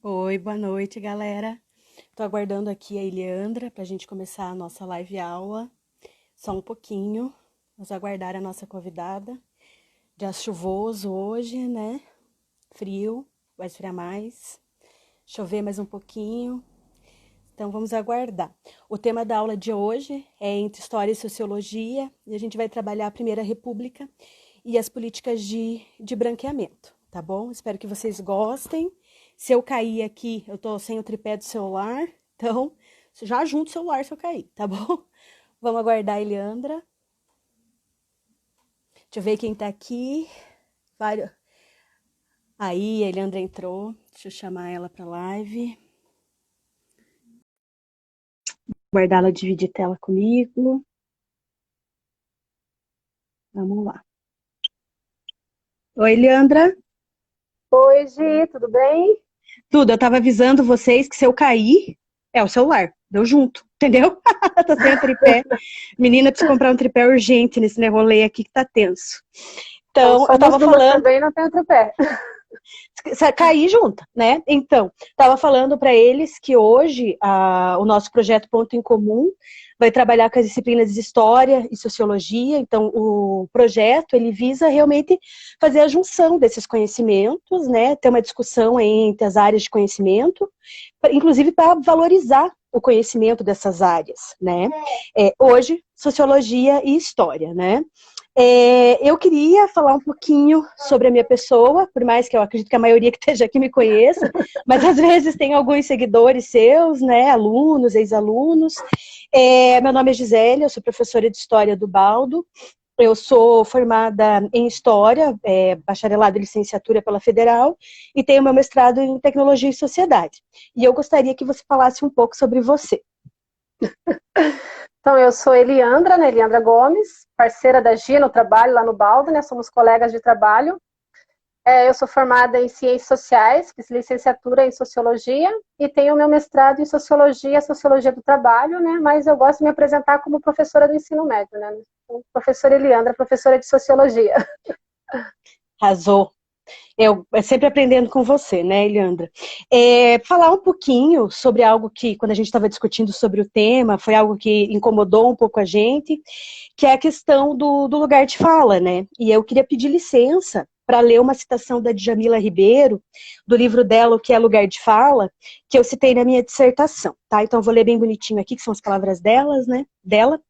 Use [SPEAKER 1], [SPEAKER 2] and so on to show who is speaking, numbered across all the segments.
[SPEAKER 1] Oi, boa noite, galera. Tô aguardando aqui a Eliandra para a gente começar a nossa live aula. Só um pouquinho. Vamos aguardar a nossa convidada. Dia chuvoso hoje, né? Frio, vai esfriar mais. Chover mais um pouquinho. Então vamos aguardar. O tema da aula de hoje é entre História e Sociologia e a gente vai trabalhar a Primeira República e as políticas de branqueamento, tá bom? Espero que vocês gostem. Se eu cair aqui, eu tô sem o tripé do celular, então já junto o celular se eu cair, tá bom? Vamos aguardar a Eliandra. Deixa eu ver quem tá aqui. Vários. Aí, a Eliandra entrou. Deixa eu chamar ela pra live. Guardar ela dividir tela comigo. Vamos lá. Oi, Eliandra.
[SPEAKER 2] Oi, Gi, tudo bem?
[SPEAKER 1] Tudo, eu tava avisando vocês que se eu cair, é o celular. Deu junto, entendeu? Tô sem o tripé. Menina, preciso comprar um tripé urgente nesse rolê aqui que tá tenso.
[SPEAKER 2] Então,
[SPEAKER 1] Então, eu
[SPEAKER 2] somos
[SPEAKER 1] tava
[SPEAKER 2] duas
[SPEAKER 1] falando,
[SPEAKER 2] também, não tem outro pé.
[SPEAKER 1] cair junto, né? Então, tava falando para eles que hoje o nosso projeto Ponto em Comum vai trabalhar com as disciplinas de História e Sociologia. Então, o projeto, ele visa realmente fazer a junção desses conhecimentos, né? Ter uma discussão entre as áreas de conhecimento, inclusive para valorizar o conhecimento dessas áreas, né? Hoje, Sociologia e História, né? Eu queria falar um pouquinho sobre a minha pessoa, por mais que eu acredito que a maioria que esteja aqui me conheça, mas às vezes tem alguns seguidores seus, né, alunos, ex-alunos. Meu nome é Gisele, eu sou professora de História do Baldo, eu sou formada em História, bacharelado e licenciatura pela Federal, e tenho meu mestrado em Tecnologia e Sociedade. E eu gostaria que você falasse um pouco sobre você.
[SPEAKER 2] Então, eu sou Eliandra, né, Eliandra Gomes, parceira da Gi no trabalho lá no Baldo, né, somos colegas de trabalho. Eu sou formada em Ciências Sociais, fiz licenciatura em Sociologia e tenho meu mestrado em Sociologia, Sociologia do Trabalho, né, mas eu gosto de me apresentar como professora do ensino médio, né, professora Eliandra, professora de Sociologia.
[SPEAKER 1] Arrasou. Eu sempre aprendendo com você, né, Eliandra? Falar um pouquinho sobre algo que, quando a gente estava discutindo sobre o tema, foi algo que incomodou um pouco a gente, que é a questão do lugar de fala, né? E eu queria pedir licença para ler uma citação da Djamila Ribeiro, do livro dela, O que é Lugar de Fala, que eu citei na minha dissertação, tá? Então eu vou ler bem bonitinho aqui, que são as palavras delas, né? Dela.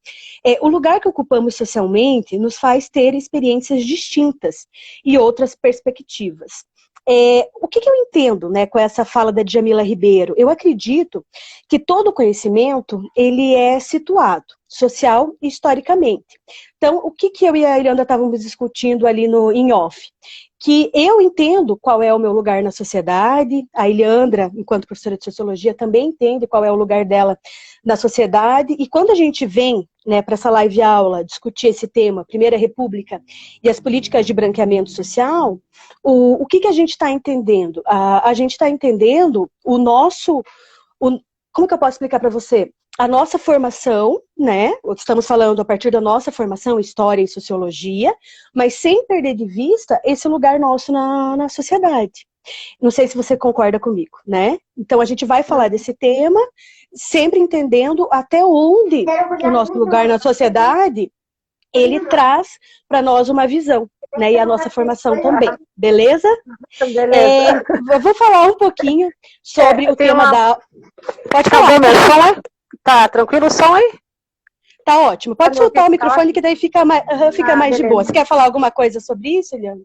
[SPEAKER 1] O lugar que ocupamos socialmente nos faz ter experiências distintas e outras perspectivas. O que eu entendo, né, com essa fala da Djamila Ribeiro? Eu acredito que todo conhecimento ele é situado social e historicamente. Então, o que eu e a Ilhanda estávamos discutindo ali em off? Que eu entendo qual é o meu lugar na sociedade, a Ilhandra, enquanto professora de sociologia, também entende qual é o lugar dela na sociedade, e quando a gente vem, né, para essa live aula discutir esse tema, Primeira República e as políticas de branqueamento social, o que a gente está entendendo? A gente está entendendo como que eu posso explicar para você? A nossa formação, né? Estamos falando a partir da nossa formação, história e sociologia, mas sem perder de vista esse lugar nosso na sociedade. Não sei se você concorda comigo, né? Então a gente vai falar desse tema, sempre entendendo até onde o nosso lugar na sociedade ele traz para nós uma visão, né? E a nossa formação também, beleza?
[SPEAKER 2] Beleza.
[SPEAKER 1] Eu vou falar um pouquinho sobre o
[SPEAKER 2] Tem
[SPEAKER 1] tema
[SPEAKER 2] uma...
[SPEAKER 1] da. Pode
[SPEAKER 2] Tá
[SPEAKER 1] falar.
[SPEAKER 2] bom meu som aí? Tá tranquilo o som aí?
[SPEAKER 1] Tá ótimo.
[SPEAKER 2] Tá
[SPEAKER 1] Pode
[SPEAKER 2] me
[SPEAKER 1] soltar
[SPEAKER 2] ouvindo?
[SPEAKER 1] o
[SPEAKER 2] Tá
[SPEAKER 1] microfone que
[SPEAKER 2] ótimo?
[SPEAKER 1] daí fica
[SPEAKER 2] Ah,
[SPEAKER 1] mais de boa.
[SPEAKER 2] beleza.
[SPEAKER 1] Você quer falar alguma coisa sobre isso, Eliana?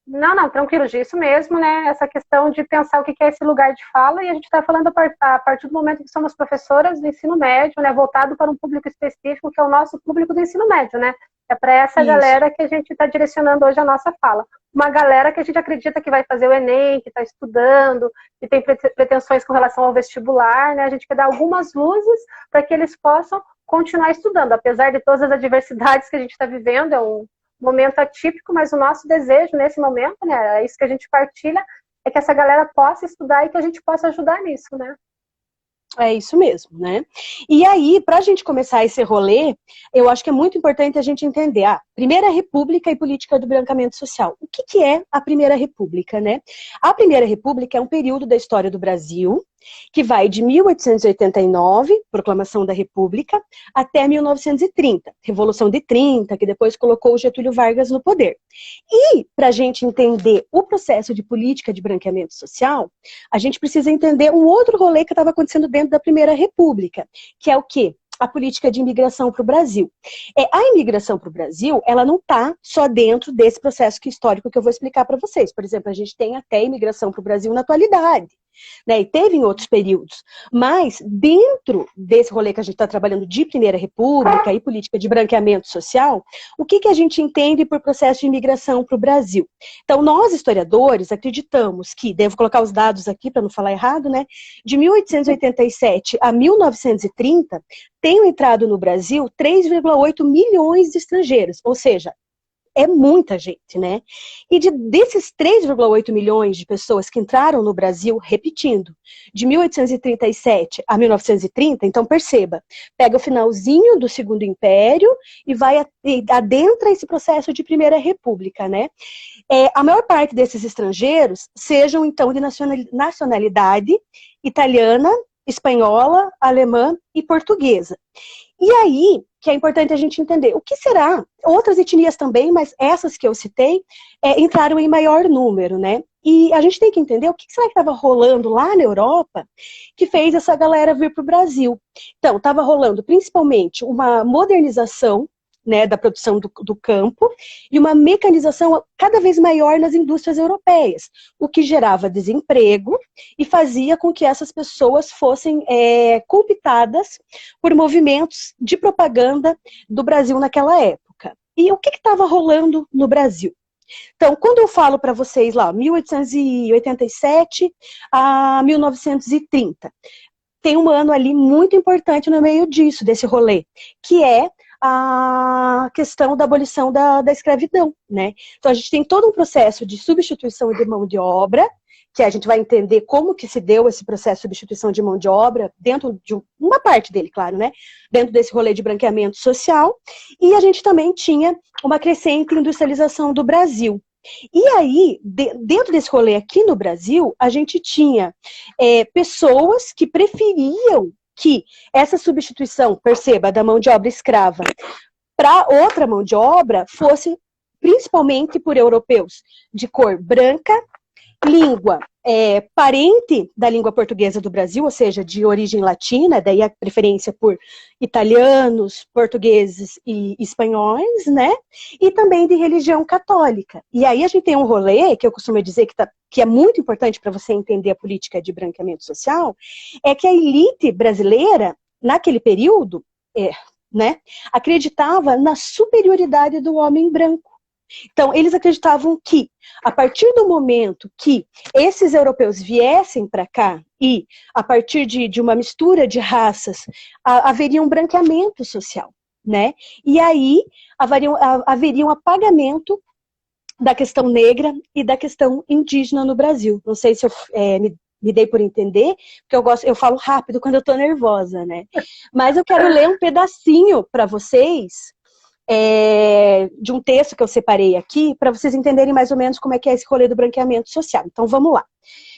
[SPEAKER 2] Não, não, tranquilo, isso mesmo, né? Essa questão de pensar o que é esse lugar de fala, e a gente está falando a partir do momento que somos professoras do ensino médio, né? Voltado para um público específico, que é o nosso público do ensino médio, né? É para essa
[SPEAKER 1] Isso.
[SPEAKER 2] galera que a gente está direcionando hoje a nossa fala. Uma galera que a gente acredita que vai fazer o Enem, que está estudando, que tem pretensões com relação ao vestibular, né? A gente quer dar algumas luzes para que eles possam continuar estudando, apesar de todas as adversidades que a gente está vivendo, é um momento atípico, mas o nosso desejo nesse momento, né, é isso que a gente partilha, é que essa galera possa estudar e que a gente possa ajudar nisso, né?
[SPEAKER 1] É isso mesmo, né? E aí, para a gente começar esse rolê, eu acho que é muito importante a gente entender a Primeira República e política do branqueamento social. O que, que é a Primeira República, né? A Primeira República é um período da história do Brasil que vai de 1889, proclamação da República, até 1930, Revolução de 30, que depois colocou o Getúlio Vargas no poder. E, para a gente entender o processo de política de branqueamento social, a gente precisa entender um outro rolê que estava acontecendo dentro da Primeira República, que é o quê? A política de imigração para o Brasil. A imigração para o Brasil, ela não está só dentro desse processo histórico que eu vou explicar para vocês. Por exemplo, a gente tem até imigração para o Brasil na atualidade, né? E teve em outros períodos. Mas, dentro desse rolê que a gente está trabalhando de Primeira República e política de branqueamento social, o que, que a gente entende por processo de imigração para o Brasil? Então, nós, historiadores, acreditamos que, devo colocar os dados aqui para não falar errado, né? De 1887 a 1930, tenham entrado no Brasil 3,8 milhões de estrangeiros, ou seja, é muita gente, né? E desses 3,8 milhões de pessoas que entraram no Brasil, repetindo, de 1837 a 1930, então perceba, pega o finalzinho do Segundo Império e adentra esse processo de Primeira República, né? A maior parte desses estrangeiros sejam, então, de nacionalidade italiana, espanhola, alemã e portuguesa. E aí, que é importante a gente entender, o que será? Outras etnias também, mas essas que eu citei, entraram em maior número, né? E a gente tem que entender o que será que estava rolando lá na Europa que fez essa galera vir para o Brasil. Então, estava rolando principalmente uma modernização, né, da produção do campo e uma mecanização cada vez maior nas indústrias europeias, o que gerava desemprego e fazia com que essas pessoas fossem cooptadas por movimentos de propaganda do Brasil naquela época. E o que estava rolando no Brasil? Então, quando eu falo para vocês lá, 1887 a 1930, tem um ano ali muito importante no meio disso, desse rolê, que é a questão da abolição da escravidão, né? Então, a gente tem todo um processo de substituição de mão de obra, que a gente vai entender como que se deu esse processo de substituição de mão de obra, dentro de uma parte dele, claro, né? Dentro desse rolê de branqueamento social, e a gente também tinha uma crescente industrialização do Brasil. E aí, dentro desse rolê aqui no Brasil, a gente tinha pessoas que preferiam que essa substituição, perceba, da mão de obra escrava para outra mão de obra fosse principalmente por europeus de cor branca, língua parente da língua portuguesa do Brasil, ou seja, de origem latina, daí a preferência por italianos, portugueses e espanhóis, né? E também de religião católica. E aí a gente tem um rolê, que eu costumo dizer que é muito importante para você entender a política de branqueamento social, é que a elite brasileira, naquele período, né, acreditava na superioridade do homem branco. Então, eles acreditavam que, a partir do momento que esses europeus viessem para cá e, a partir de uma mistura de raças, haveria um branqueamento social, né? E aí haveria um apagamento da questão negra e da questão indígena no Brasil. Não sei se eu me dei por entender, porque eu falo rápido quando eu estou nervosa, né? Mas eu quero ler um pedacinho para vocês, de um texto que eu separei aqui, para vocês entenderem mais ou menos como é que é esse rolê do branqueamento social. Então, vamos lá.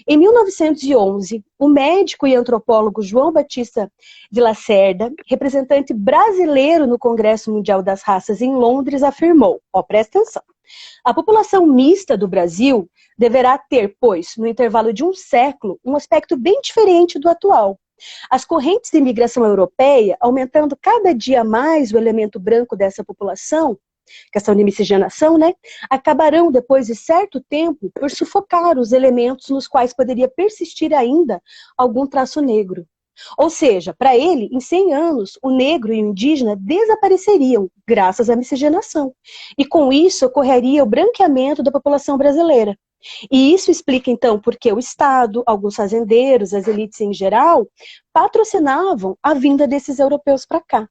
[SPEAKER 1] Em 1911, o médico e antropólogo João Batista de Lacerda, representante brasileiro no Congresso Mundial das Raças em Londres, afirmou, presta atenção, a população mista do Brasil deverá ter, pois, no intervalo de um século, um aspecto bem diferente do atual. As correntes de imigração europeia, aumentando cada dia mais o elemento branco dessa população, questão de miscigenação, né, acabarão, depois de certo tempo, por sufocar os elementos nos quais poderia persistir ainda algum traço negro. Ou seja, para ele, em 100 anos, o negro e o indígena desapareceriam, graças à miscigenação. E com isso ocorreria o branqueamento da população brasileira. E isso explica, então, porque o Estado, alguns fazendeiros, as elites em geral, patrocinavam a vinda desses europeus para cá.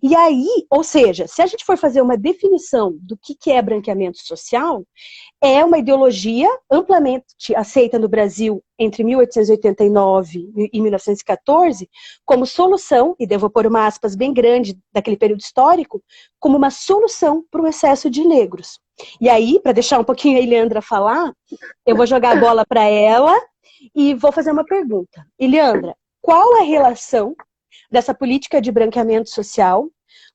[SPEAKER 1] E aí, ou seja, se a gente for fazer uma definição do que é branqueamento social, é uma ideologia amplamente aceita no Brasil entre 1889 e 1914 como solução, e devo pôr uma aspas bem grande daquele período histórico, como uma solução para o excesso de negros. E aí, para deixar um pouquinho a Eliandra falar, eu vou jogar a bola para ela e vou fazer uma pergunta. Eliandra, qual a relação dessa política de branqueamento social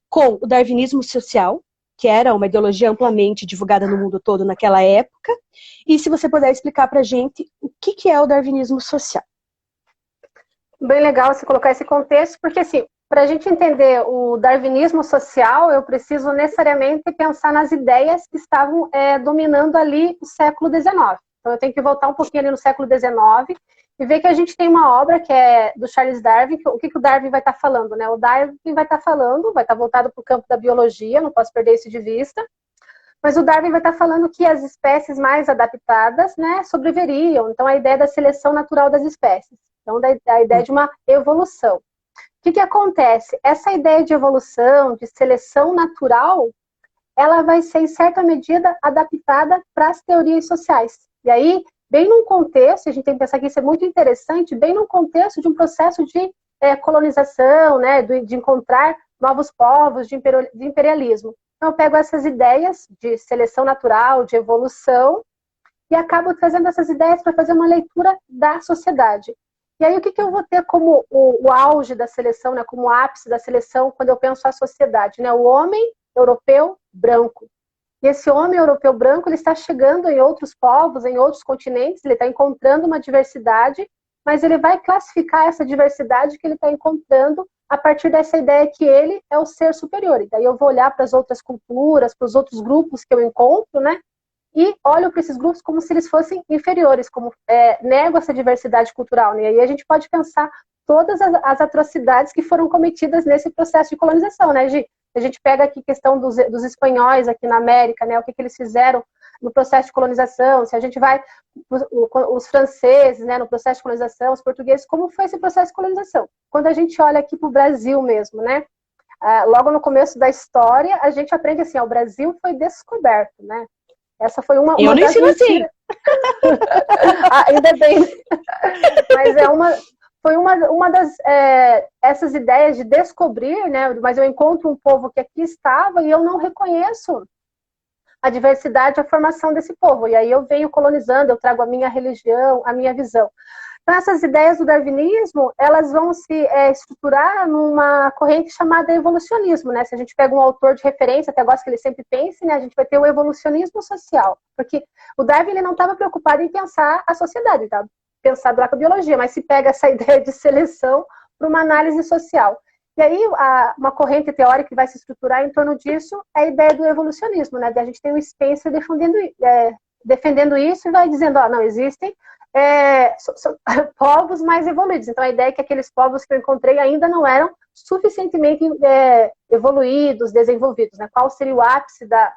[SPEAKER 1] com o darwinismo social, que era uma ideologia amplamente divulgada no mundo todo naquela época, e se você puder explicar para a gente o que é o darwinismo social.
[SPEAKER 2] Bem legal você colocar esse contexto, porque assim, para a gente entender o darwinismo social, eu preciso necessariamente pensar nas ideias que estavam dominando ali o século XIX. Então eu tenho que voltar um pouquinho ali no século XIX e ver que a gente tem uma obra que é do Charles Darwin, que, o que o Darwin vai estar falando, né? O Darwin vai estar falando, vai estar voltado para o campo da biologia, não posso perder isso de vista, mas o Darwin vai estar falando que as espécies mais adaptadas, né, sobreviveriam. Então a ideia da seleção natural das espécies. Então a ideia de uma evolução. O que acontece? Essa ideia de evolução, de seleção natural, ela vai ser, em certa medida, adaptada para as teorias sociais. E aí, bem num contexto, a gente tem que pensar que isso é muito interessante, bem num contexto de um processo de colonização, né, de encontrar novos povos, de imperialismo. Então, eu pego essas ideias de seleção natural, de evolução, e acabo trazendo essas ideias para fazer uma leitura da sociedade. E aí, o que eu vou ter como o auge da seleção, né, como o ápice da seleção, quando eu penso a sociedade? Né, o homem europeu branco. E esse homem europeu branco, ele está chegando em outros povos, em outros continentes, ele está encontrando uma diversidade, mas ele vai classificar essa diversidade que ele está encontrando a partir dessa ideia que ele é o ser superior. E daí eu vou olhar para as outras culturas, para os outros grupos que eu encontro, né? E olho para esses grupos como se eles fossem inferiores, como nego essa diversidade cultural. Né? E aí a gente pode pensar todas as atrocidades que foram cometidas nesse processo de colonização, né, Gi? A gente pega aqui a questão dos espanhóis aqui na América, né, o que eles fizeram no processo de colonização, se a gente vai, os franceses, né, no processo de colonização, os portugueses, como foi esse processo de colonização? Quando a gente olha aqui para o Brasil mesmo, né, logo no começo da história, a gente aprende assim, o Brasil foi descoberto, né? Essa foi uma
[SPEAKER 1] eu não
[SPEAKER 2] das
[SPEAKER 1] ensino assim.
[SPEAKER 2] Ainda bem. Mas foi uma das essas ideias de descobrir, né? Mas eu encontro um povo que aqui estava e eu não reconheço a diversidade, a formação desse povo. E aí eu venho colonizando, eu trago a minha religião, a minha visão. Então, essas ideias do darwinismo, elas vão se estruturar numa corrente chamada evolucionismo, né? Se a gente pega um autor de referência, até gosto que ele sempre pense, né? A gente vai ter o evolucionismo social. Porque o Darwin, ele não estava preocupado em pensar a sociedade, tá? Pensado lá com a biologia, mas se pega essa ideia de seleção para uma análise social. E aí, uma corrente teórica que vai se estruturar em torno disso é a ideia do evolucionismo, né? A gente tem o Spencer defendendo isso e vai dizendo, não, existem povos mais evoluídos. Então, a ideia é que aqueles povos que eu encontrei ainda não eram suficientemente evoluídos, desenvolvidos. Né? Qual seria o ápice da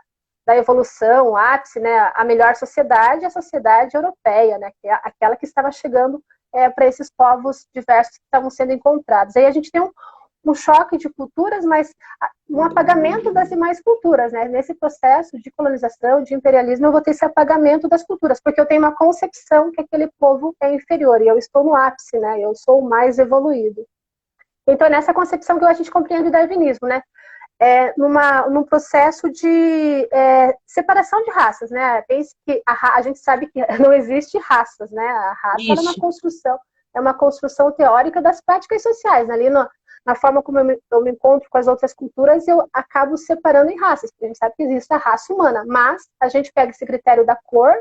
[SPEAKER 2] evolução, o ápice, né, a melhor sociedade, a sociedade europeia, né, que é aquela que estava chegando para esses povos diversos que estavam sendo encontrados. Aí a gente tem um choque de culturas, mas um apagamento das demais culturas, né? Nesse processo de colonização, de imperialismo, eu vou ter esse apagamento das culturas, porque eu tenho uma concepção que aquele povo é inferior, e eu estou no ápice, né? Eu sou o mais evoluído. Então, é nessa concepção que a gente compreende o darwinismo, né? Num processo de separação de raças, né? Pense que a gente sabe que não existe raças, né? A raça é uma construção teórica das práticas sociais, né? Ali na forma como eu me encontro com as outras culturas, eu acabo separando em raças, porque a gente sabe que existe a raça humana, mas a gente pega esse critério da cor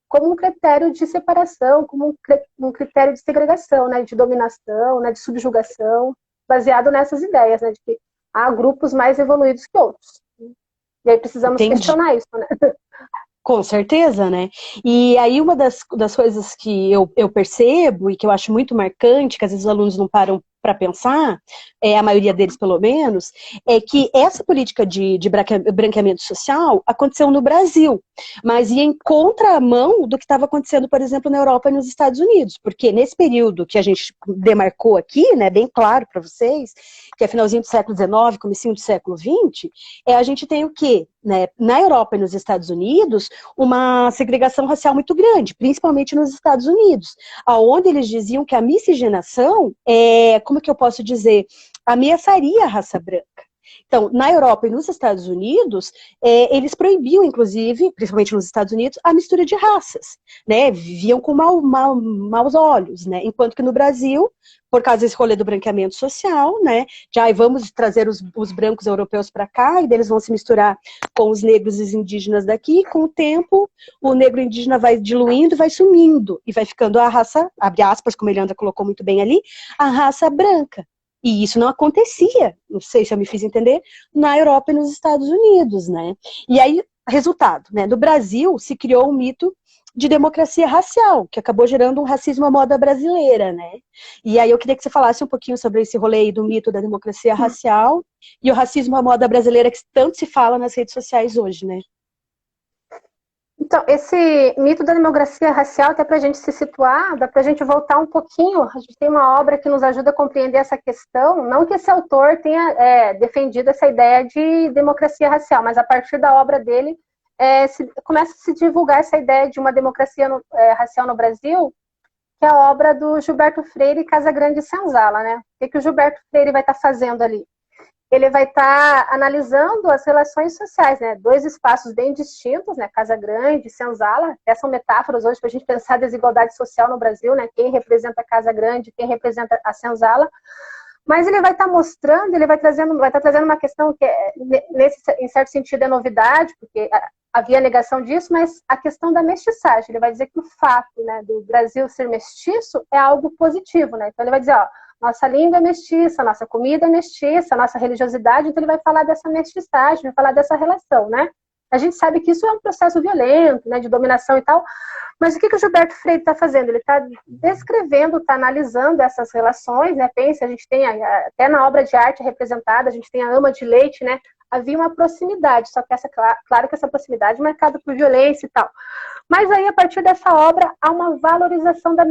[SPEAKER 2] como um critério de separação, como um critério de segregação, né, de dominação, né, de subjugação, baseado nessas ideias, né, de que há grupos mais evoluídos que outros. E aí precisamos questionar isso, né?
[SPEAKER 1] Com certeza, né? E aí uma das coisas que eu percebo e que eu acho muito marcante, que às vezes os alunos não param para pensar, a maioria deles pelo menos, é que essa política de branqueamento social aconteceu no Brasil, mas ia em contramão do que estava acontecendo, por exemplo, na Europa e nos Estados Unidos, porque nesse período que a gente demarcou aqui, né, bem claro para vocês, que é finalzinho do século XIX, comecinho do século XX, a gente tem o quê? Né, na Europa e nos Estados Unidos, uma segregação racial muito grande, principalmente nos Estados Unidos, aonde eles diziam que a miscigenação como que eu posso dizer, ameaçaria a raça branca. Então, na Europa e nos Estados Unidos, eles proibiam, inclusive, principalmente nos Estados Unidos, a mistura de raças, né? Viviam com maus olhos, né? Enquanto que no Brasil, por causa desse rolê do branqueamento social, né? Já vamos trazer os brancos europeus para cá, e eles vão se misturar com os negros e os indígenas daqui, e com o tempo, o negro indígena vai diluindo, vai sumindo, e vai ficando a raça, abre aspas, como a Eliandra colocou muito bem ali, a raça branca. E isso não acontecia, não sei se eu me fiz entender, na Europa e nos Estados Unidos, né? E aí, resultado, né? No Brasil se criou um mito de democracia racial, que acabou gerando um racismo à moda brasileira, né? E aí eu queria que você falasse um pouquinho sobre esse rolê aí do mito da democracia racial e o racismo à moda brasileira que tanto se fala nas redes sociais hoje, né?
[SPEAKER 2] Então, esse mito da democracia racial, até para a gente se situar, dá para a gente voltar um pouquinho. A gente tem uma obra que nos ajuda a compreender essa questão. Não que esse autor tenha defendido essa ideia de democracia racial, mas a partir da obra dele começa a se divulgar essa ideia de uma democracia racial no Brasil, que é a obra do Gilberto Freire e Casagrande Senzala, né? O que o Gilberto Freire vai estar fazendo ali? Ele vai estar analisando as relações sociais, né? Dois espaços bem distintos, né? Casa Grande e Senzala. Essas são metáforas hoje para a gente pensar a desigualdade social no Brasil, né? Quem representa a Casa Grande, quem representa a Senzala. Mas ele vai estar mostrando, ele vai estar trazendo uma questão que, em certo sentido, é novidade, porque havia negação disso, mas a questão da mestiçagem. Ele vai dizer que o fato, né, do Brasil ser mestiço é algo positivo, né? Então ele vai dizer, ó, nossa língua é mestiça, nossa comida é mestiça, nossa religiosidade, então ele vai falar dessa mestiçagem, vai falar dessa relação, né? A gente sabe que isso é um processo violento, né, de dominação e tal, mas o que o Gilberto Freire está fazendo? Ele está descrevendo, está analisando essas relações, né? Pensa, a gente tem, até na obra de arte representada, a gente tem a ama de leite, né? Havia uma proximidade, só que claro que essa proximidade é marcada por violência e tal. Mas aí, a partir dessa obra, há uma valorização da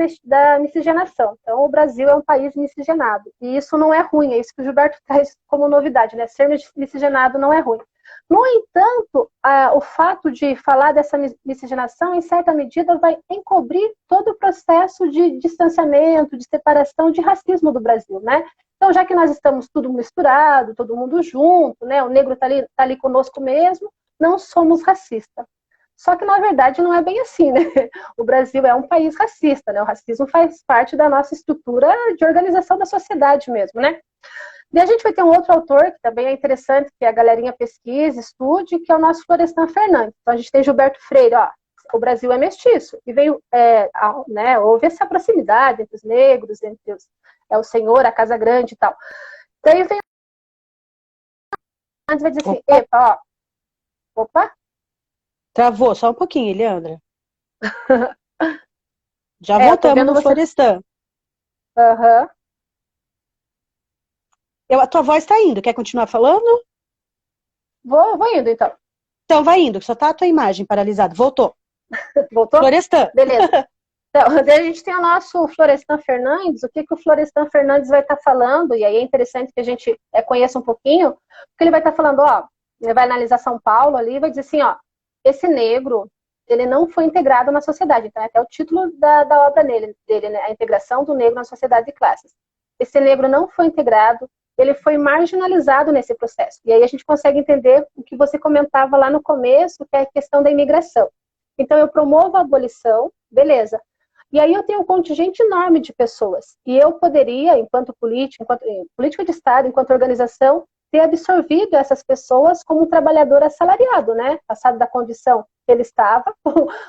[SPEAKER 2] miscigenação. Então, o Brasil é um país miscigenado. E isso não é ruim, é isso que o Gilberto traz como novidade, né? Ser miscigenado não é ruim. No entanto, o fato de falar dessa miscigenação, em certa medida, vai encobrir todo o processo de distanciamento, de separação, de racismo do Brasil, né? Então, já que nós estamos tudo misturado, todo mundo junto, né? O negro está ali conosco mesmo, não somos racistas. Só que, na verdade, não é bem assim, né? O Brasil é um país racista, né? O racismo faz parte da nossa estrutura de organização da sociedade mesmo, né? E a gente vai ter um outro autor, que também é interessante, que a galerinha pesquise, estude, que é o nosso Florestan Fernandes. Então, a gente tem Gilberto Freire, ó, o Brasil é mestiço. E veio, né, houve essa proximidade entre os negros, entre o Senhor, a Casa Grande e tal. Daí vem antes vai dizer assim, epa, ó, opa.
[SPEAKER 1] Travou, só um pouquinho, Eliandra. Já voltamos no Florestan.
[SPEAKER 2] Aham.
[SPEAKER 1] A tua voz está indo, quer continuar falando?
[SPEAKER 2] Vou indo, então.
[SPEAKER 1] Então vai indo, só tá a tua imagem paralisada. Voltou.
[SPEAKER 2] Voltou?
[SPEAKER 1] Florestan.
[SPEAKER 2] Beleza. Então, daí a gente tem o nosso Florestan Fernandes, o que o Florestan Fernandes vai estar falando, e aí é interessante que a gente conheça um pouquinho, porque ele vai estar falando, ó, ele vai analisar São Paulo ali e vai dizer assim, ó, esse negro, ele não foi integrado na sociedade, então é até o título da obra dele, né, a integração do negro na sociedade de classes. Esse negro não foi integrado, ele foi marginalizado nesse processo. E aí a gente consegue entender o que você comentava lá no começo, que é a questão da imigração. Então eu promovo a abolição, beleza. E aí eu tenho um contingente enorme de pessoas. E eu poderia, enquanto política de Estado, enquanto organização, ter absorvido essas pessoas como um trabalhador assalariado, né? Passado da condição que ele estava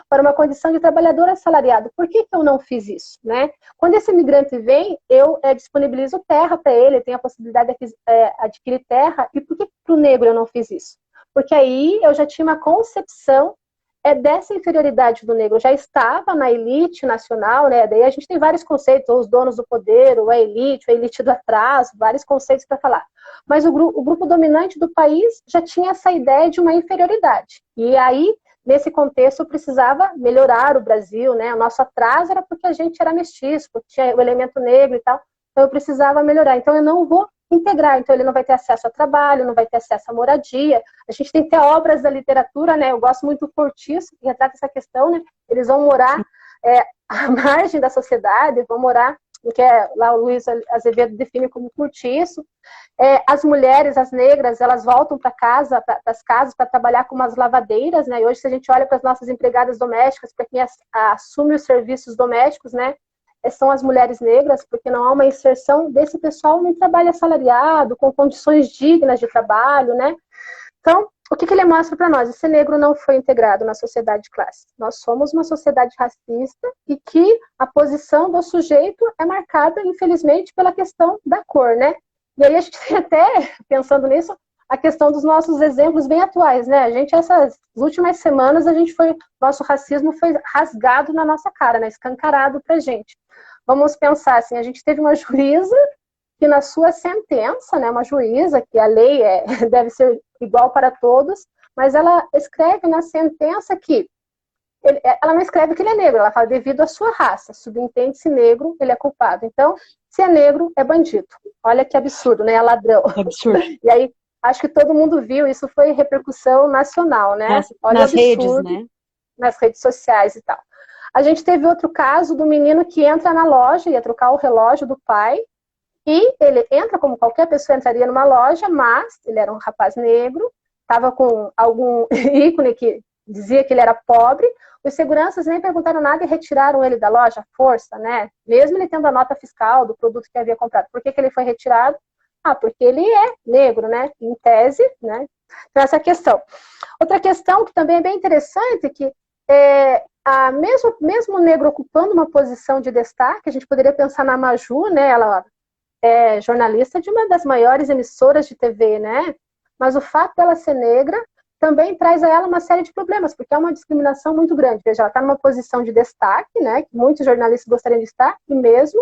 [SPEAKER 2] para uma condição de trabalhador assalariado. Por que eu não fiz isso, né? Quando esse imigrante vem, eu disponibilizo terra para ele, tenho a possibilidade de adquirir terra. E por que para o negro eu não fiz isso? Porque aí eu já tinha uma concepção é dessa inferioridade do negro, já estava na elite nacional, né? Daí a gente tem vários conceitos, ou os donos do poder, ou a elite do atraso, vários conceitos para falar. Mas o grupo dominante do país já tinha essa ideia de uma inferioridade. E aí, nesse contexto, precisava melhorar o Brasil, né? O nosso atraso era porque a gente era mestiço, porque tinha o elemento negro e tal. Então, eu precisava melhorar. Então, eu não vou integrar. Então, ele não vai ter acesso a trabalho, não vai ter acesso à moradia. A gente tem que ter obras da literatura, né? Eu gosto muito do Cortiço, que retrata essa questão, né? Eles vão morar à margem da sociedade, vão morar o que lá o Luiz Azevedo define como cortiço. As mulheres, as negras, elas voltam para casa, para as casas, para trabalhar como as lavadeiras, né? E hoje, se a gente olha para as nossas empregadas domésticas, para quem assume os serviços domésticos, né? São as mulheres negras, porque não há uma inserção desse pessoal no trabalho assalariado, com condições dignas de trabalho, né? Então, o que ele mostra para nós? Esse negro não foi integrado na sociedade de classe. Nós somos uma sociedade racista e que a posição do sujeito é marcada, infelizmente, pela questão da cor, né? E aí a gente tem até, pensando nisso, a questão dos nossos exemplos bem atuais, né? A gente, essas últimas semanas, nosso racismo foi rasgado na nossa cara, né? Escancarado pra gente. Vamos pensar assim, a gente teve uma juíza que na sua sentença, né, uma juíza, que a lei deve ser igual para todos, mas ela escreve na sentença que ela não escreve que ele é negro, ela fala devido à sua raça, subentende-se negro, ele é culpado. Então, se é negro, é bandido. Olha que absurdo, né? É ladrão.
[SPEAKER 1] Absurdo.
[SPEAKER 2] E aí, acho que todo mundo viu, isso foi repercussão nacional, né? Olha
[SPEAKER 1] nas redes, né?
[SPEAKER 2] Nas redes sociais e tal. A gente teve outro caso do menino que entra na loja, ia trocar o relógio do pai, e ele entra como qualquer pessoa entraria numa loja, mas ele era um rapaz negro, estava com algum ícone que dizia que ele era pobre. Os seguranças nem perguntaram nada e retiraram ele da loja à força, né? Mesmo ele tendo a nota fiscal do produto que havia comprado. Por que ele foi retirado? Porque ele é negro, né? Em tese, né? Então, essa questão. Outra questão que também é bem interessante, que mesmo o negro ocupando uma posição de destaque, a gente poderia pensar na Maju, né? Ela é jornalista de uma das maiores emissoras de TV, né? Mas o fato dela ser negra também traz a ela uma série de problemas, porque é uma discriminação muito grande. Veja, ela está numa posição de destaque, né? Que muitos jornalistas gostariam de estar, e mesmo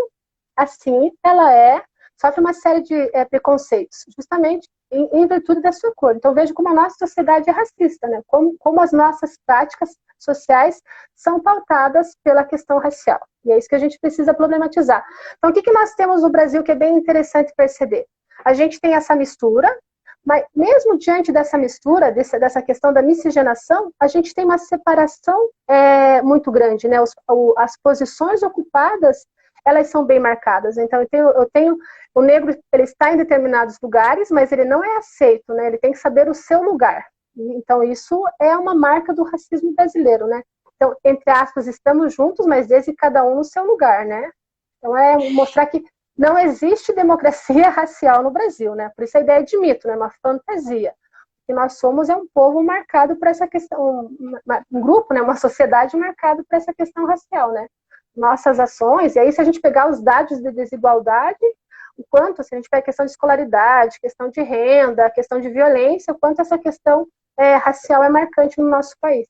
[SPEAKER 2] assim ela sofre uma série de preconceitos, justamente em virtude da sua cor. Então veja como a nossa sociedade é racista, né? Como as nossas práticas sociais são pautadas pela questão racial. E é isso que a gente precisa problematizar. Então, o que nós temos no Brasil que é bem interessante perceber? A gente tem essa mistura, mas mesmo diante dessa mistura, dessa questão da miscigenação, a gente tem uma separação muito grande, né? As posições ocupadas, elas são bem marcadas. Então, eu tenho o negro, ele está em determinados lugares, mas ele não é aceito, né? Ele tem que saber o seu lugar. Então, isso é uma marca do racismo brasileiro, né? Então, entre aspas, estamos juntos, mas desde cada um no seu lugar, né? Então, mostrar que não existe democracia racial no Brasil, né? Por isso a ideia de mito, né? Uma fantasia. O que nós somos é um povo marcado por essa questão, um grupo, né? Uma sociedade marcada por essa questão racial, né? Nossas ações, e aí se a gente pegar os dados de desigualdade, o quanto, se a gente pega a questão de escolaridade, questão de renda, questão de violência, o quanto essa questão racial é marcante no nosso país.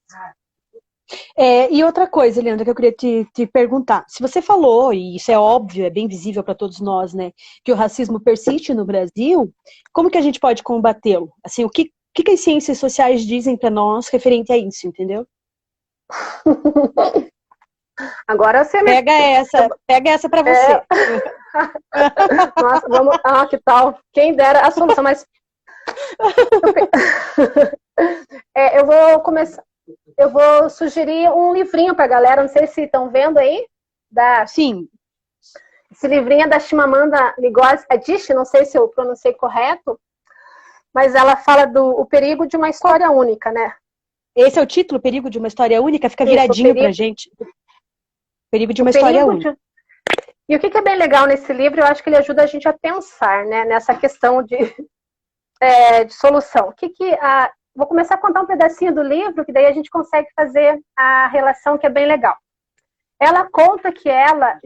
[SPEAKER 1] E outra coisa, Leandra, que eu queria te perguntar. Se você falou, e isso é óbvio, é bem visível para todos nós, né, que o racismo persiste no Brasil, como que a gente pode combatê-lo? Assim, o que as ciências sociais dizem para nós referente a isso, entendeu?
[SPEAKER 2] Agora você
[SPEAKER 1] pega essa para você.
[SPEAKER 2] Nossa, vamos. Que tal? Quem dera a solução, mas eu vou começar. Eu vou sugerir um livrinho para a galera, não sei se estão vendo aí.
[SPEAKER 1] Sim.
[SPEAKER 2] Esse livrinho é da Chimamanda Ngozi Adichie, não sei se eu pronunciei correto, mas ela fala do perigo de uma história única, né?
[SPEAKER 1] Esse é o título, Perigo de uma História Única? Fica viradinho pra gente. Perigo de uma História Única.
[SPEAKER 2] E o que é bem legal nesse livro, eu acho que ele ajuda a gente a pensar, né, nessa questão de solução. Vou começar a contar um pedacinho do livro, que daí a gente consegue fazer a relação que é bem legal. Ela conta que ela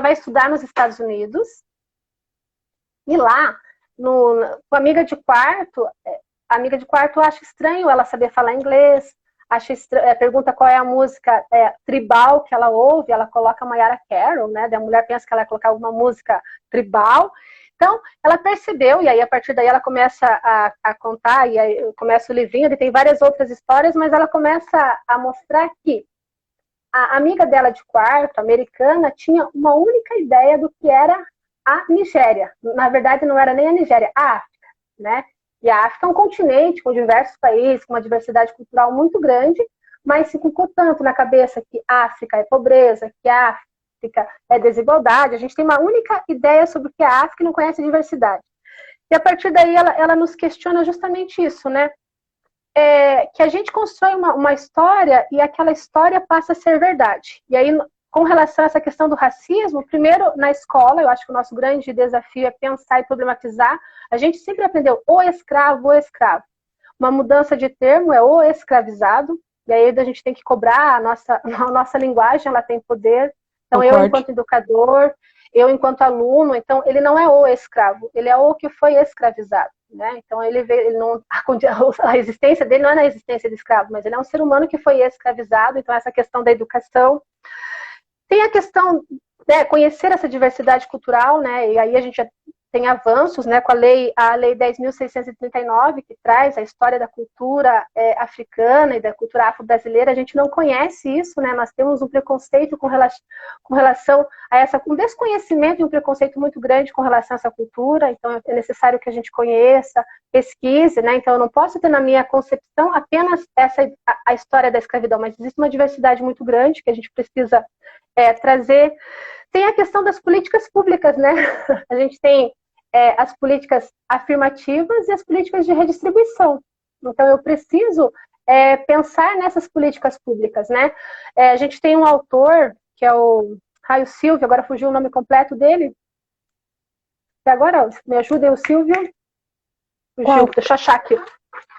[SPEAKER 2] vai estudar nos Estados Unidos, e lá, com a amiga de quarto, a amiga de quarto acha estranho ela saber falar inglês, pergunta qual é a música tribal que ela ouve, ela coloca Mariah Carey, né? Daí a mulher pensa que ela vai colocar alguma música tribal. Então, ela percebeu, e aí a partir daí ela começa a contar, e aí começa o livrinho, ele tem várias outras histórias, mas ela começa a mostrar que a amiga dela de quarto, americana, tinha uma única ideia do que era a Nigéria. Na verdade, não era nem a Nigéria, a África, né? E a África é um continente com diversos países, com uma diversidade cultural muito grande, mas se ficou tanto na cabeça que África é pobreza, que África é desigualdade, a gente tem uma única ideia sobre o que é a África e não conhece a diversidade. E a partir daí ela nos questiona justamente isso, né? Que a gente constrói uma história e aquela história passa a ser verdade. E aí, com relação a essa questão do racismo, primeiro, na escola, eu acho que o nosso grande desafio é pensar e problematizar. A gente sempre aprendeu o escravo, o escravo. Uma mudança de termo é o escravizado, e aí a gente tem que cobrar a nossa linguagem, ela tem poder. Então,
[SPEAKER 1] Concordo.
[SPEAKER 2] eu, enquanto educador, eu, enquanto aluno, então, ele não é o escravo, ele é o que foi escravizado. Né? Então, ele não, a existência dele não é na existência de escravo, mas ele é um ser humano que foi escravizado. Então, essa questão da educação. Tem a questão de conhecer essa diversidade cultural, né? E aí a gente já tem avanços, né, com a lei 10.639, que traz a história da cultura africana e da cultura afro-brasileira. A gente não conhece isso, né? Nós temos um preconceito com relação a um desconhecimento e um preconceito muito grande com relação a essa cultura. Então é necessário que a gente conheça, pesquise, né? Então eu não posso ter na minha concepção apenas a história da escravidão, mas existe uma diversidade muito grande que a gente precisa trazer. Tem a questão das políticas públicas, né? A gente tem as políticas afirmativas e as políticas de redistribuição. Então, eu preciso pensar nessas políticas públicas, né? A gente tem um autor, que é o Raio Silvio, agora fugiu o nome completo dele. E agora, me ajudem, o Silvio. Fugiu, deixa eu achar aqui.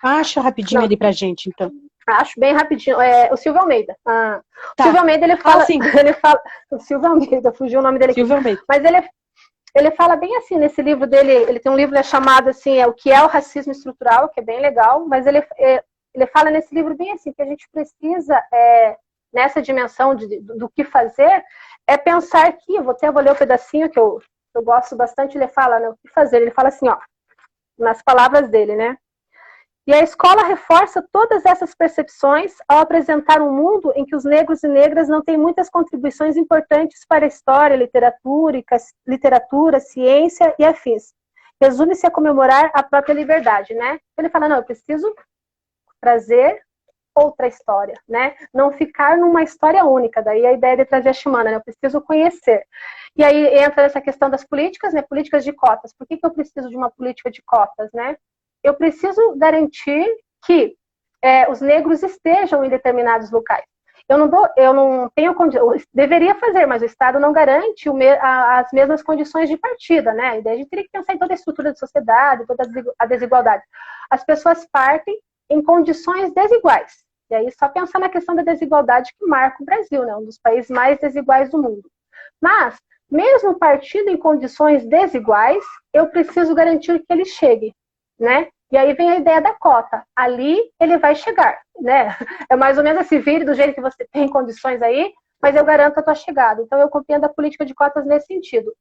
[SPEAKER 1] Acha rapidinho ali pra gente, então.
[SPEAKER 2] Acho bem rapidinho. O Silvio Almeida.
[SPEAKER 1] Tá.
[SPEAKER 2] O Silvio Almeida, ele fala,
[SPEAKER 1] assim.
[SPEAKER 2] O Silvio Almeida, fugiu o nome dele aqui.
[SPEAKER 1] Silvio Almeida.
[SPEAKER 2] Mas ele fala bem assim, nesse livro dele, ele tem um livro chamado assim, O que é o racismo estrutural, que é bem legal, mas ele fala nesse livro bem assim, que a gente precisa, nessa dimensão do que fazer, pensar que, vou ler um pedacinho que eu gosto bastante, ele fala, né, o que fazer, ele fala assim, ó, nas palavras dele, né? E a escola reforça todas essas percepções ao apresentar um mundo em que os negros e negras não têm muitas contribuições importantes para a história, literatura, ciência e afins. Resume-se a comemorar a própria liberdade, né? Ele fala, não, eu preciso trazer outra história, né? Não ficar numa história única. Daí a ideia de trazer a Shimana, né? Eu preciso conhecer. E aí entra essa questão das políticas, né? Políticas de cotas. Por que eu preciso de uma política de cotas, né? Eu preciso garantir que os negros estejam em determinados locais. Eu não tenho condição, deveria fazer, mas o Estado não garante as mesmas condições de partida, né? E daí a gente teria que pensar em toda a estrutura da sociedade, toda a desigualdade. As pessoas partem em condições desiguais. E aí só pensar na questão da desigualdade que marca o Brasil, né? Um dos países mais desiguais do mundo. Mas, mesmo partindo em condições desiguais, eu preciso garantir que ele chegue. Né? E aí vem a ideia da cota. Ali ele vai chegar, né? É mais ou menos assim, vire do jeito que você tem condições aí, mas eu garanto a tua chegada. Então eu compreendo a política de cotas nesse sentido.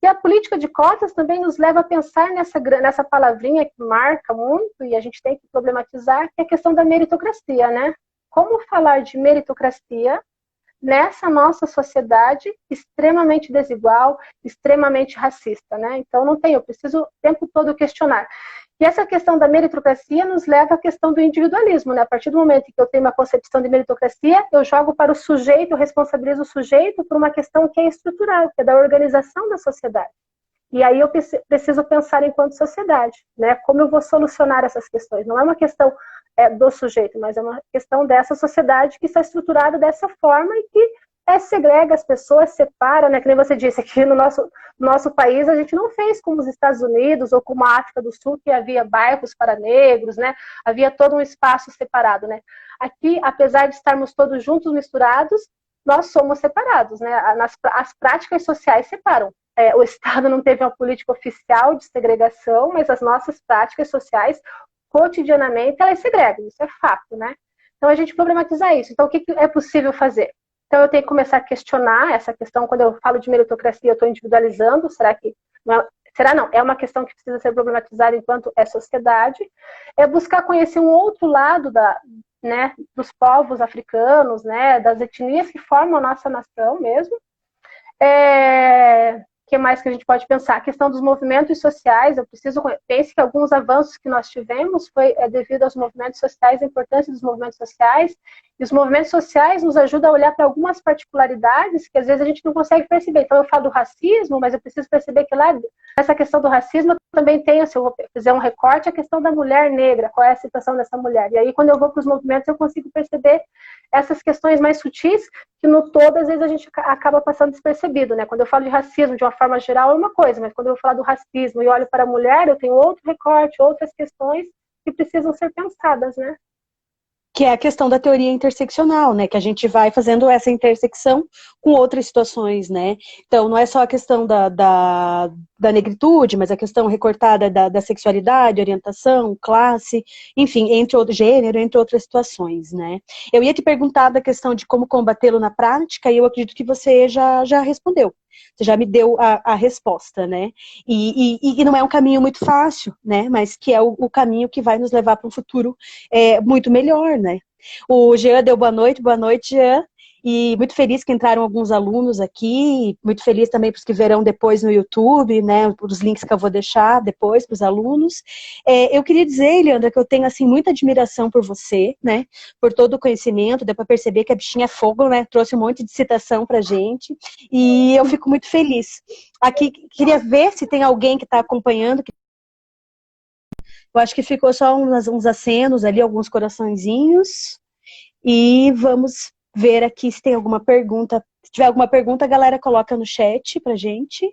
[SPEAKER 2] E a política de cotas também nos leva a pensar nessa palavrinha que marca muito, e a gente tem que problematizar, que é a questão da meritocracia, né? Como falar de meritocracia nessa nossa sociedade extremamente desigual, extremamente racista, né? Então eu preciso o tempo todo questionar. E essa questão da meritocracia nos leva à questão do individualismo, né? A partir do momento que eu tenho uma concepção de meritocracia, eu jogo para o sujeito, eu responsabilizo o sujeito por uma questão que é estrutural, que é da organização da sociedade. E aí eu preciso pensar enquanto sociedade, né? Como eu vou solucionar essas questões? Não é uma questão do sujeito, mas é uma questão dessa sociedade que está estruturada dessa forma e que segrega as pessoas, separa, né? Que nem você disse, aqui no nosso país a gente não fez como os Estados Unidos ou como a África do Sul, que havia bairros para negros, né? Havia todo um espaço separado, né? Aqui, apesar de estarmos todos juntos, misturados, nós somos separados, né? As práticas sociais separam. O Estado não teve uma política oficial de segregação, mas as nossas práticas sociais cotidianamente elas segregam, isso é fato, né? Então a gente problematizar isso. Então o que é possível fazer? Então eu tenho que começar a questionar essa questão, quando eu falo de meritocracia, eu estou individualizando, será que não é, será não? É uma questão que precisa ser problematizada enquanto é sociedade. É buscar conhecer um outro lado né, dos povos africanos, né, das etnias que formam a nossa nação mesmo. O que mais que a gente pode pensar? A questão dos movimentos sociais, pense que alguns avanços que nós tivemos foi devido aos movimentos sociais, a importância dos movimentos sociais, e os movimentos sociais nos ajudam a olhar para algumas particularidades que às vezes a gente não consegue perceber. Então eu falo do racismo, mas eu preciso perceber que lá, nessa questão do racismo, eu também tenho, se eu fizer um recorte, a questão da mulher negra, qual é a situação dessa mulher. E aí quando eu vou para os movimentos, eu consigo perceber essas questões mais sutis, que no todo, às vezes, a gente acaba passando despercebido, né? Quando eu falo de racismo, de uma forma geral, é uma coisa, mas quando eu falo do racismo e olho para a mulher, eu tenho outro recorte, outras questões que precisam ser pensadas, né?
[SPEAKER 1] Que é a questão da teoria interseccional, né? Que a gente vai fazendo essa intersecção com outras situações, né? Então, não é só a questão da negritude, mas a questão recortada da sexualidade, orientação, classe, enfim, entre outro gênero, entre outras situações, né? Eu ia te perguntar da questão de como combatê-lo na prática, e eu acredito que você já respondeu. Você já me deu a resposta, né? E não é um caminho muito fácil, né? Mas que é o caminho que vai nos levar para um futuro muito melhor, né? O Jean deu boa noite, Jean. E muito feliz que entraram alguns alunos aqui, muito feliz também para os que verão depois no YouTube, né, os links que eu vou deixar depois para os alunos. Eu queria dizer, Leandra, que eu tenho assim muita admiração por você, né, por todo o conhecimento, deu para perceber que a bichinha é fogo, né, trouxe um monte de citação para a gente, e eu fico muito feliz. Aqui, queria ver se tem alguém que está acompanhando, eu acho que ficou só uns acenos ali, alguns coraçõezinhos, e vamos ver aqui se tem alguma pergunta. Se tiver alguma pergunta, a galera coloca no chat pra gente.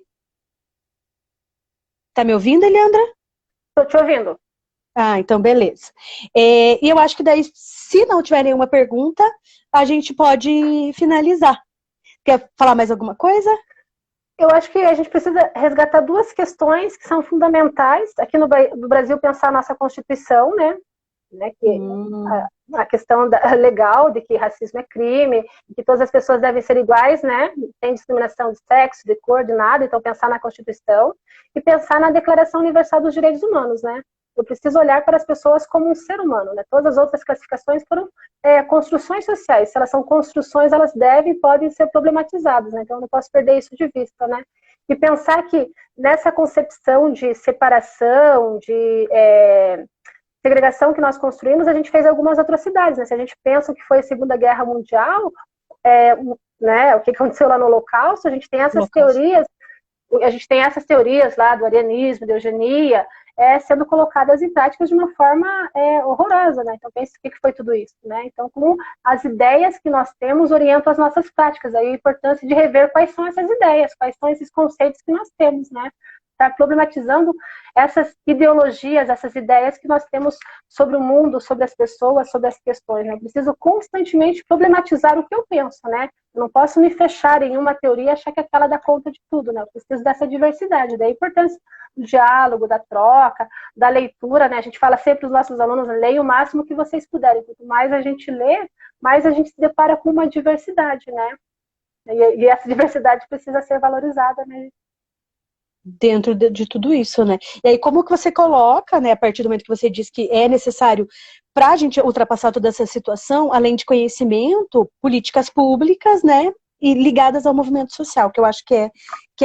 [SPEAKER 1] Tá me ouvindo, Eliandra?
[SPEAKER 2] Estou te ouvindo.
[SPEAKER 1] Ah, então beleza. E eu acho que daí, se não tiver nenhuma pergunta, a gente pode finalizar. Quer falar mais alguma coisa?
[SPEAKER 2] Eu acho que a gente precisa resgatar duas questões que são fundamentais. Aqui no Brasil, pensar a nossa Constituição, né, que a questão legal de que racismo é crime, que todas as pessoas devem ser iguais, né, sem discriminação de sexo, de cor, de nada, então pensar na Constituição e pensar na Declaração Universal dos Direitos Humanos, né. Eu preciso olhar para as pessoas como um ser humano, né, todas as outras classificações foram construções sociais, se elas são construções, elas devem e podem ser problematizadas, né, então eu não posso perder isso de vista, né. E pensar que nessa concepção de separação, de segregação que nós construímos, a gente fez algumas atrocidades, né? Se a gente pensa que foi a Segunda Guerra Mundial, né, o que aconteceu lá no Holocausto, a gente tem essas teorias lá do arianismo, de eugenia, sendo colocadas em práticas de uma forma horrorosa, né? Então pense o que foi tudo isso, né? Então como as ideias que nós temos orientam as nossas práticas, aí a importância de rever quais são essas ideias, quais são esses conceitos que nós temos, né? Está problematizando essas ideologias, essas ideias que nós temos sobre o mundo, sobre as pessoas, sobre as questões, né? Eu preciso constantemente problematizar o que eu penso, né? Eu não posso me fechar em uma teoria e achar que aquela dá conta de tudo, né? Eu preciso dessa diversidade, daí a importância do diálogo, da troca, da leitura, né? A gente fala sempre para os nossos alunos, leiam o máximo que vocês puderem. Quanto mais a gente lê, mais a gente se depara com uma diversidade, né? E essa diversidade precisa ser valorizada, né?
[SPEAKER 1] Dentro de tudo isso, né? E aí, como que você coloca, né, a partir do momento que você diz que é necessário para a gente ultrapassar toda essa situação, além de conhecimento, políticas públicas, né, e ligadas ao movimento social, que eu acho que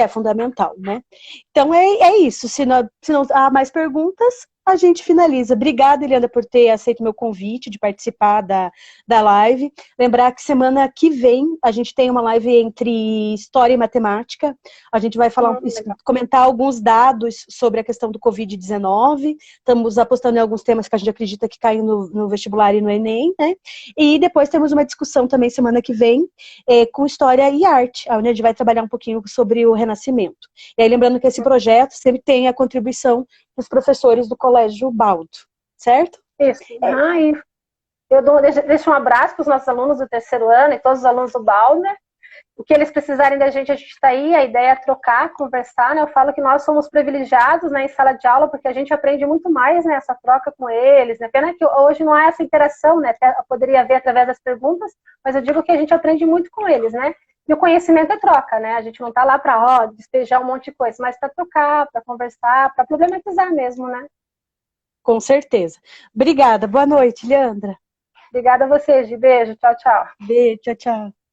[SPEAKER 1] é fundamental, né? Então, é isso. Se não há mais perguntas, a gente finaliza. Obrigada, Eliana, por ter aceito o meu convite de participar da live. Lembrar que semana que vem a gente tem uma live entre História e Matemática. A gente vai falar, comentar alguns dados sobre a questão do Covid-19. Estamos apostando em alguns temas que a gente acredita que caem no vestibular e no Enem, né? E depois temos uma discussão também semana que vem com História e Arte, onde a gente vai trabalhar um pouquinho sobre o Renascimento. E aí, lembrando que esse projeto sempre tem a contribuição dos professores do Colégio Baldo, certo?
[SPEAKER 2] Isso. E eu deixo um abraço para os nossos alunos do terceiro ano e todos os alunos do Baldo, né? O que eles precisarem da gente, a gente está aí, a ideia é trocar, conversar, né? Eu falo que nós somos privilegiados, né, em sala de aula, porque a gente aprende muito mais, né, essa troca com eles, né? Pena que hoje não há essa interação, né? Até poderia haver através das perguntas, mas eu digo que a gente aprende muito com eles, né? E o conhecimento é troca, né? A gente não está lá para despejar um monte de coisa, mas para trocar, para conversar, para problematizar mesmo, né?
[SPEAKER 1] Com certeza. Obrigada. Boa noite, Leandra.
[SPEAKER 2] Obrigada a vocês, de beijo, tchau, tchau.
[SPEAKER 1] Beijo, tchau, tchau.